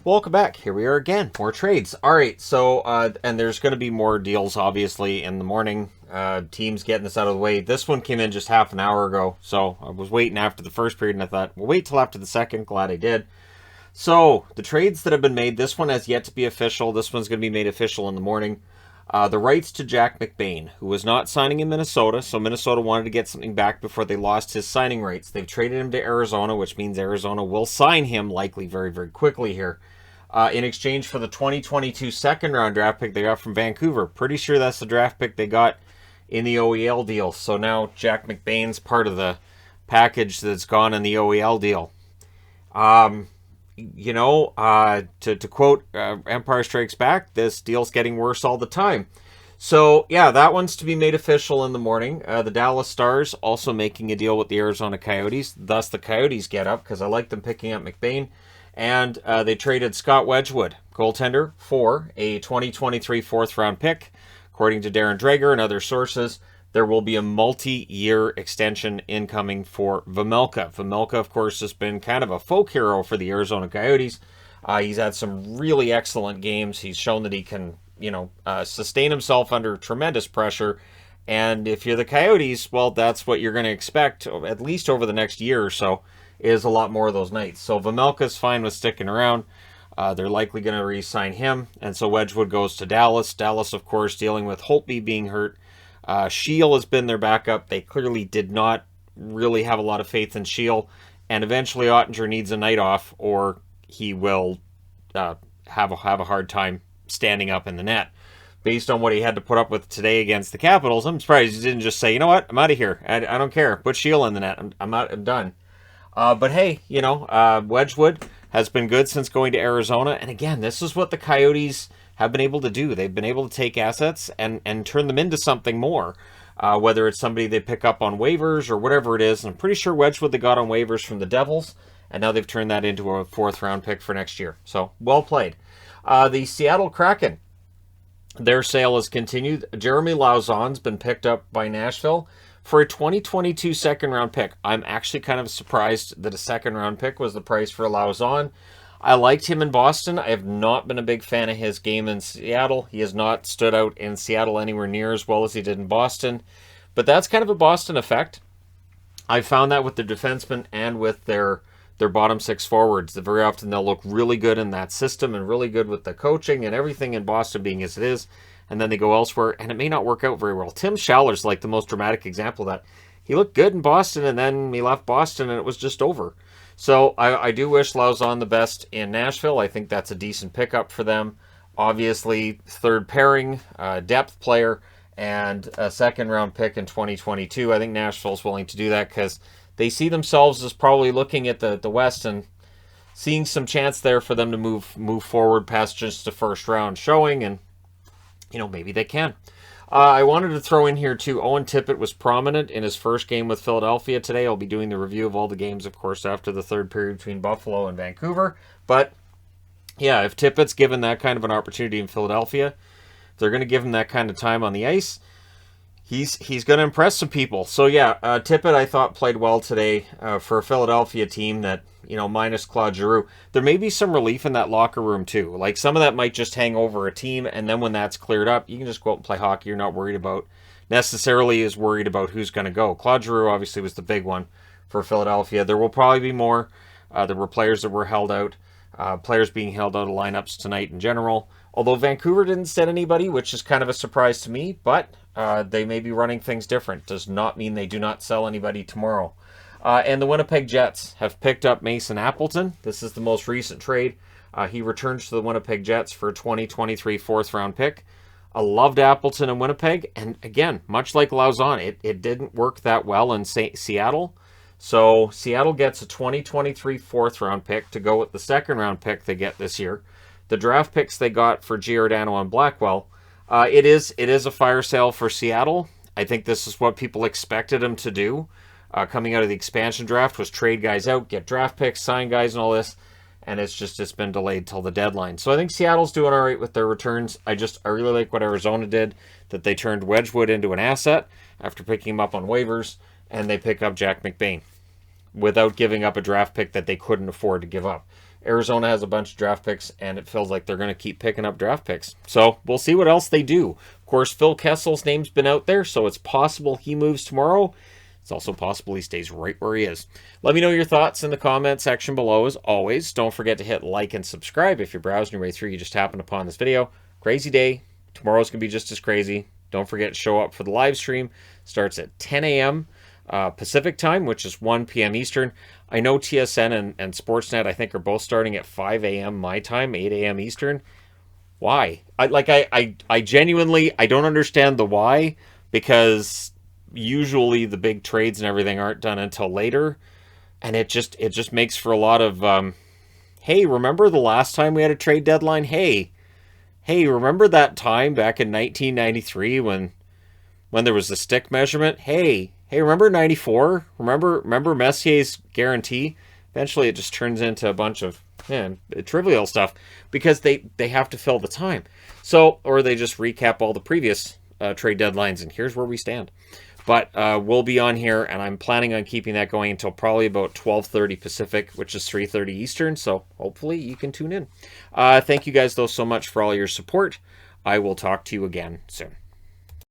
Welcome back. Here we are again. More trades. All right. So, and there's going to be more deals, obviously, in the morning. Teams getting this out of the way. This one came in just half an hour ago. So I was waiting after the first period, and I thought, we'll wait till after the second. Glad I did. So the trades that have been made, this one has yet to be official. This one's going to be made official in the morning. The rights to Jack McBain, who was not signing in Minnesota, so Minnesota wanted to get something back before they lost his signing rights. They've traded him to Arizona, which means Arizona will sign him likely very, very quickly here. In exchange for the 2022 second-round draft pick they got from Vancouver. Pretty sure that's the draft pick they got in the OEL deal. So now Jack McBain's part of the package that's gone in the OEL deal. To quote Empire Strikes Back, this deal's getting worse all the time. So, yeah, that one's to be made official in the morning. The Dallas Stars also making a deal with the Arizona Coyotes. Thus, the Coyotes get up because I like them picking up McBain. And they traded Scott Wedgwood, goaltender, for a 2023 fourth-round pick. According to Darren Dreger and other sources, there will be a multi-year extension incoming for Vejmelka. Vejmelka, of course, has been kind of a folk hero for the Arizona Coyotes. He's had some really excellent games. He's shown that he can, sustain himself under tremendous pressure. And if you're the Coyotes, well, that's what you're going to expect, at least over the next year or so, is a lot more of those nights. So Vejmelka's fine with sticking around. They're likely going to re-sign him. And so Wedgwood goes to Dallas. Dallas, of course, dealing with Holtby being hurt. Shiel has been their backup. They clearly did not really have a lot of faith in Shiel. And eventually Ottinger needs a night off or he will have a hard time standing up in the net. Based on what he had to put up with today against the Capitals, I'm surprised he didn't just say, you know what, I'm out of here. I don't care. Put Shiel in the net. I'm out. I'm done. But hey, Wedgwood has been good since going to Arizona. And again, this is what the Coyotes have been able to do. They've been able to take assets and turn them into something more. Whether it's somebody they pick up on waivers or whatever it is. And I'm pretty sure Wedgwood they got on waivers from the Devils. And now they've turned that into a fourth-round pick for next year. So, well played. The Seattle Kraken, their sale has continued. Jeremy Lauzon's been picked up by Nashville for a 2022 second-round pick. I'm actually kind of surprised that a second-round pick was the price for Lauzon. I liked him in Boston. I have not been a big fan of his game in Seattle. He has not stood out in Seattle anywhere near as well as he did in Boston. But that's kind of a Boston effect. I found that with the defensemen and with their bottom six forwards, that very often they'll look really good in that system and really good with the coaching and everything in Boston being as it is. And then they go elsewhere, and it may not work out very well. Tim Schaller's like the most dramatic example of that. He looked good in Boston, and then he left Boston, and it was just over. So I do wish Lauzon the best in Nashville. I think that's a decent pickup for them. Obviously, third pairing, depth player, and a second-round pick in 2022. I think Nashville's willing to do that because they see themselves as probably looking at the West and seeing some chance there for them to move forward past just a first-round showing, and maybe they can. I wanted to throw in here, too, Owen Tippett was prominent in his first game with Philadelphia today. I'll be doing the review of all the games, of course, after the third period between Buffalo and Vancouver. But, yeah, if Tippett's given that kind of an opportunity in Philadelphia, if they're going to give him that kind of time on the ice, he's going to impress some people. So, yeah, Tippett, I thought, played well today for a Philadelphia team that, minus Claude Giroux. There may be some relief in that locker room, too. Like, some of that might just hang over a team, and then when that's cleared up, you can just go out and play hockey. You're not worried about, who's going to go. Claude Giroux, obviously, was the big one for Philadelphia. There will probably be more. There were players that were held out. Players being held out of lineups tonight in general. Although Vancouver didn't set anybody, which is kind of a surprise to me, but they may be running things different. Does not mean they do not sell anybody tomorrow. And the Winnipeg Jets have picked up Mason Appleton. This is the most recent trade. He returns to the Winnipeg Jets for a 2023 fourth-round pick. I loved Appleton in Winnipeg. And again, much like Lauzon, it didn't work that well in Seattle. So Seattle gets a 2023 fourth-round pick to go with the second-round pick they get this year. The draft picks they got for Giordano and Blackwell. It is a fire sale for Seattle. I think this is what people expected them to do. Coming out of the expansion draft was trade guys out, get draft picks, sign guys and all this. And it's been delayed till the deadline. So I think Seattle's doing all right with their returns. I really like what Arizona did, that they turned Wedgwood into an asset after picking him up on waivers, and they pick up Jack McBain without giving up a draft pick that they couldn't afford to give up. Arizona has a bunch of draft picks, and it feels like they're going to keep picking up draft picks. So we'll see what else they do. Of course, Phil Kessel's name's been out there, so it's possible he moves tomorrow. It's also possible he stays right where he is. Let me know your thoughts in the comment section below. As always, don't forget to hit like and subscribe if you're browsing your way through. You just happened upon this video. Crazy day. Tomorrow's going to be just as crazy. Don't forget to show up for the live stream. Starts at 10 a.m. Pacific time, which is 1 p.m. Eastern. I know TSN and Sportsnet, I think, are both starting at 5 a.m. my time, 8 a.m. Eastern. Why? I genuinely, I don't understand the why, because usually the big trades and everything aren't done until later, and it just makes for a lot of, hey, remember the last time we had a trade deadline? Hey, remember that time back in 1993 when there was the stick measurement? Hey, remember 94? Remember Messier's guarantee? Eventually it just turns into a bunch of trivial stuff because they have to fill the time. So, or they just recap all the previous trade deadlines, and here's where we stand. But we'll be on here, and I'm planning on keeping that going until probably about 12:30 Pacific, which is 3:30 Eastern, so hopefully you can tune in. Thank you guys, though, so much for all your support. I will talk to you again soon.